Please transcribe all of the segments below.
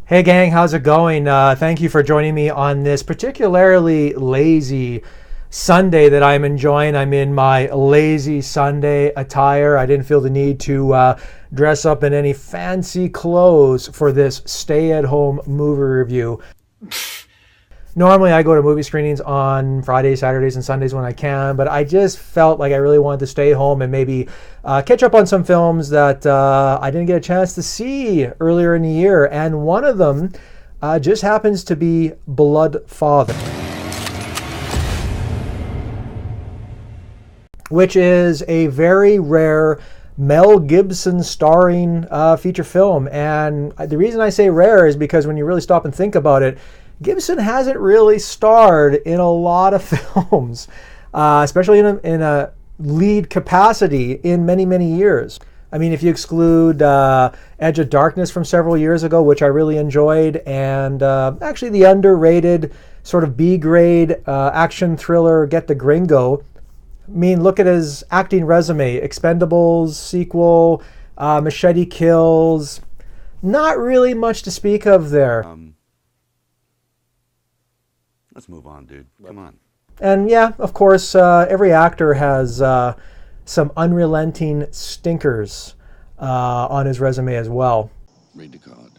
Hey gang, how's it going? Thank you for joining me on this particularly lazy Sunday that I'm enjoying. I'm in my lazy Sunday attire. I didn't feel the need to dress up in any fancy clothes for this stay-at-home movie review. Normally I go to movie screenings on Fridays, Saturdays, and Sundays when I can, but I just felt like I really wanted to stay home and maybe catch up on some films that I didn't get a chance to see earlier in the year. And one of them just happens to be Bloodfather, which is a very rare Mel Gibson starring feature film. And the reason I say rare is because when you really stop and think about it, Gibson hasn't really starred in a lot of films, especially in a lead capacity in many, many years. I mean, if you exclude Edge of Darkness from several years ago, which I really enjoyed, and actually the underrated sort of B-grade action thriller Get the Gringo. I mean, look at his acting resume. Expendables, sequel, Machete Kills. Not really much to speak of there. Let's move on, dude. Come on. And yeah, of course, every actor has some unrelenting stinkers on his resume as well. Read the card.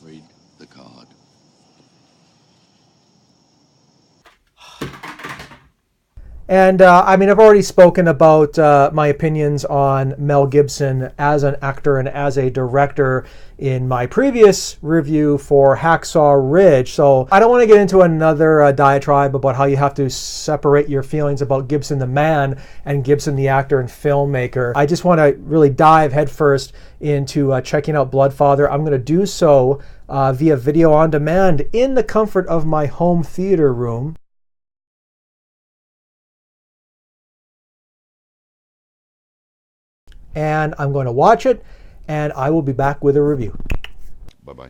Read the card. And I mean, I've already spoken about my opinions on Mel Gibson as an actor and as a director in my previous review for HACKSAW RIDGE. So I don't want to get into another diatribe about how you have to separate your feelings about Gibson the man and Gibson the actor and filmmaker. I just want to really dive headfirst into checking out Bloodfather. I'm going to do so via video on demand in the comfort of my home theater room. And I'm going to watch it, and I will be back with a review. Bye-bye.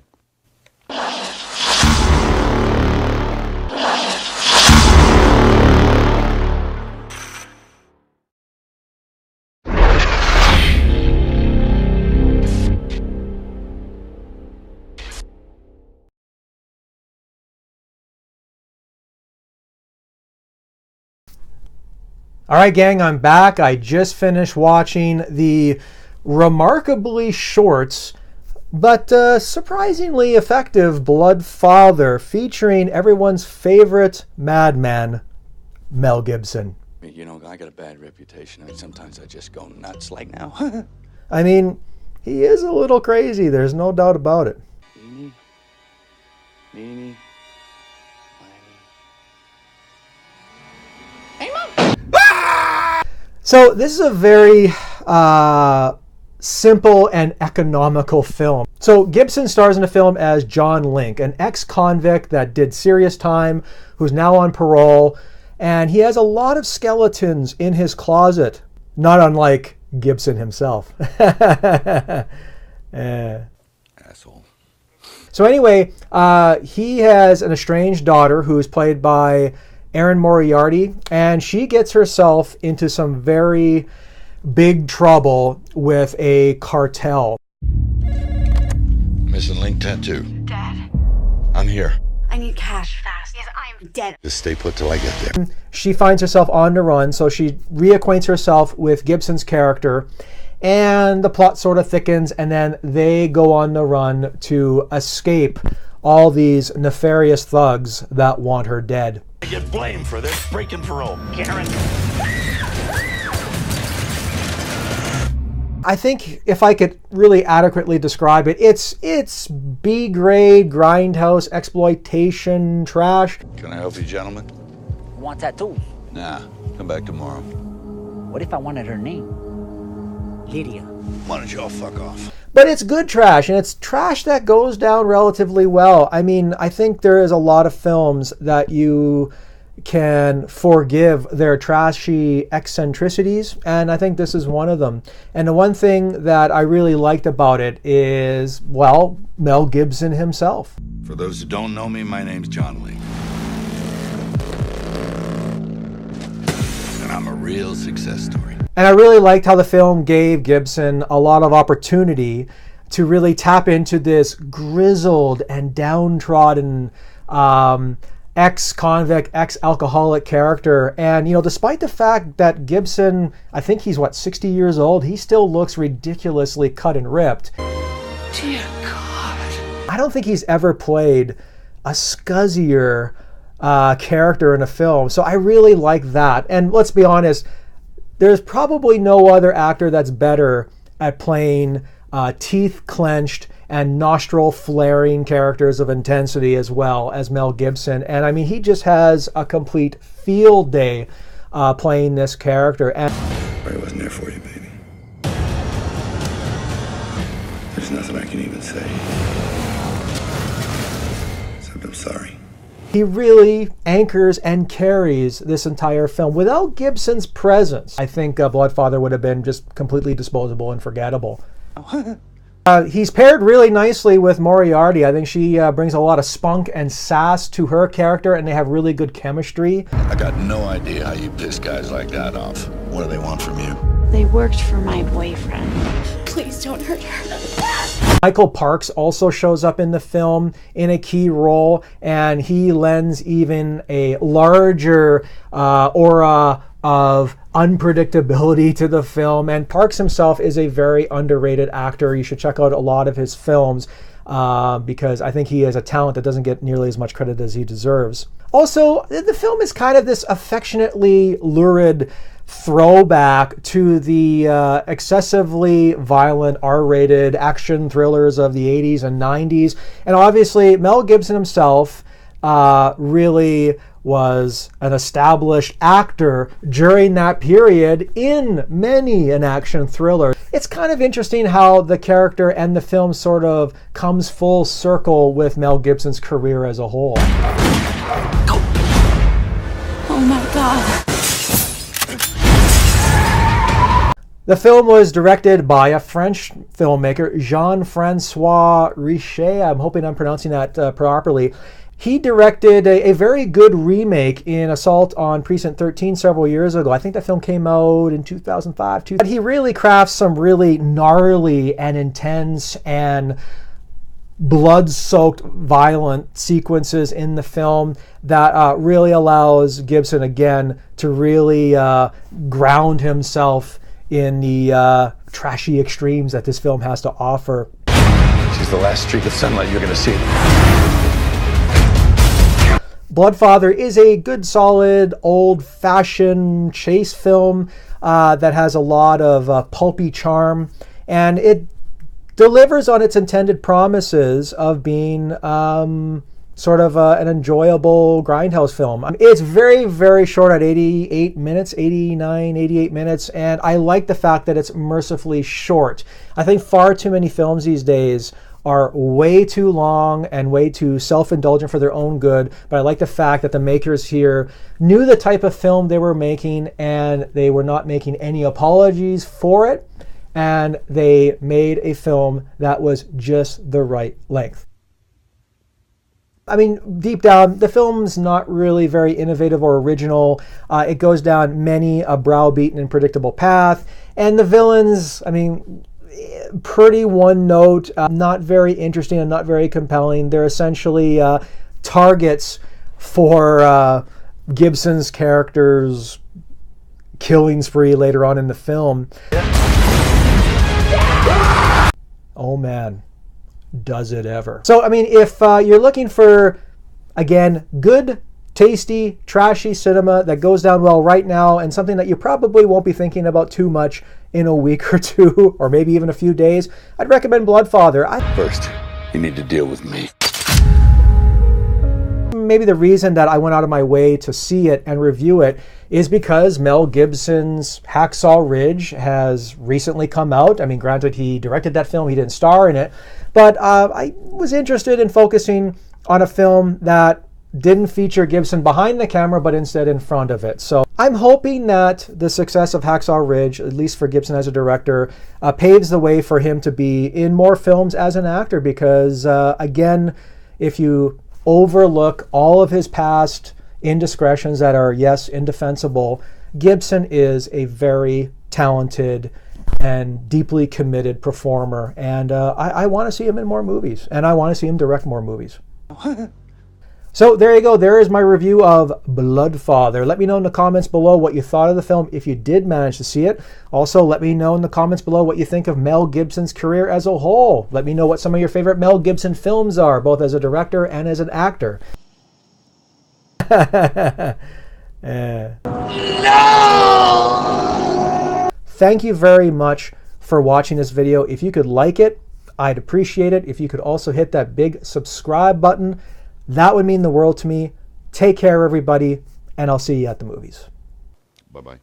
All right, gang, I'm back. I just finished watching the remarkably short, but surprisingly effective Bloodfather, featuring everyone's favorite madman, Mel Gibson. You know, I got a bad reputation. I mean, sometimes I just go nuts like now. I mean, he is a little crazy. There's no doubt about it. Eeny, meeny, miny. Hey, Mom! So this is a very simple and economical film. So Gibson stars in the film as John Link, an ex-convict that did serious time, who's now on parole, and he has a lot of skeletons in his closet, not unlike Gibson himself. Asshole. So anyway, he has an estranged daughter who's played by Erin Moriarty, and she gets herself into some very big trouble with a cartel. Missing link tattoo. Dad, I'm here. I need cash fast. Yes, I'm dead. Just stay put till I get there. She finds herself on the run, so she reacquaints herself with Gibson's character, and the plot sort of thickens, and then they go on the run to escape all these nefarious thugs that want her dead. I get blamed for this breaking parole, Karen. I think if I could really adequately describe it, it's B-grade grindhouse exploitation trash. Can I help you, gentlemen? Want tattoos? Nah, come back tomorrow. What if I wanted her name? Lydia. Why don't you all fuck off? But it's good trash, and it's trash that goes down relatively well. I mean, I think there is a lot of films that you can forgive their trashy eccentricities, and I think this is one of them. And the one thing that I really liked about it is, well, Mel Gibson himself. For those who don't know me, my name's John Lee. And I'm a real success story. And I really liked how the film gave Gibson a lot of opportunity to really tap into this grizzled and downtrodden ex-convict, ex-alcoholic character. And, you know, despite the fact that Gibson, I think he's, 60 years old, he still looks ridiculously cut and ripped. Dear God. I don't think he's ever played a scuzzier character in a film. So I really like that. And let's be honest, there's probably no other actor that's better at playing teeth clenched and nostril flaring characters of intensity as well as Mel Gibson. And I mean, he just has a complete field day playing this character. And I wasn't there for you, baby. There's nothing I can even say. Except I'm sorry. he really anchors and carries this entire film. Without Gibson's presence, I think Bloodfather would have been just completely disposable and forgettable. He's paired really nicely with Moriarty. I think she brings a lot of spunk and sass to her character, and they have really good chemistry. I got no idea how you piss guys like that off. What do they want from you? They worked for my boyfriend. Please don't hurt her. Michael Parks also shows up in the film in a key role, and he lends even a larger aura of unpredictability to the film. And Parks himself is a very underrated actor. You should check out a lot of his films because I think he has a talent that doesn't get nearly as much credit as he deserves. Also, the film is kind of this affectionately lurid throwback to the excessively violent R-rated action thrillers of the 80s and 90s. And obviously, Mel Gibson himself really was an established actor during that period in many an action thriller. It's kind of interesting how the character and the film sort of comes full circle with Mel Gibson's career as a whole. Oh my God. The film was directed by a French filmmaker, Jean-François Richet. I'm hoping I'm pronouncing that properly. He directed a very good remake in Assault on Precinct 13 several years ago. I think that film came out in 2005. But he really crafts some really gnarly and intense and blood-soaked violent sequences in the film that really allows Gibson, again, to really ground himself in the trashy extremes that this film has to offer. She's the last streak of sunlight you're going to see. Bloodfather is a good, solid, old-fashioned chase film that has a lot of pulpy charm, and it delivers on its intended promises of being sort of an enjoyable grindhouse film. It's very, very short at 88 minutes, 89, 88 minutes, and I like the fact that it's mercifully short. I think far too many films these days are way too long and way too self-indulgent for their own good, but I like the fact that the makers here knew the type of film they were making and they were not making any apologies for it, and they made a film that was just the right length. I mean, deep down, the film's not really very innovative or original. It goes down many a browbeaten and predictable path, and the villains, I mean, pretty one note, not very interesting and not very compelling. They're essentially targets for Gibson's character's killing spree later on in the film. Oh man, does it ever. So, I mean, if you're looking for, again, good, tasty, trashy cinema that goes down well right now and something that you probably won't be thinking about too much in a week or two, or maybe even a few days, I'd recommend Bloodfather. First, you need to deal with me. Maybe the reason that I went out of my way to see it and review it is because Mel Gibson's HACKSAW RIDGE has recently come out. I mean, granted, he directed that film, he didn't star in it, but I was interested in focusing on a film that didn't feature Gibson behind the camera, but instead in front of it. So I'm hoping that the success of HACKSAW RIDGE, at least for Gibson as a director, paves the way for him to be in more films as an actor, because again, if you overlook all of his past indiscretions that are, yes, indefensible, Gibson is a very talented and deeply committed performer. And I want to see him in more movies, and I want to see him direct more movies. So there you go. There is my review of Bloodfather. Let me know in the comments below what you thought of the film if you did manage to see it. Also, let me know in the comments below what you think of Mel Gibson's career as a whole. Let me know what some of your favorite Mel Gibson films are, both as a director and as an actor. No! Thank you very much for watching this video. If you could like it, I'd appreciate it. If you could also hit that big subscribe button, that would mean the world to me. Take care, everybody, and I'll see you at the movies. Bye-bye.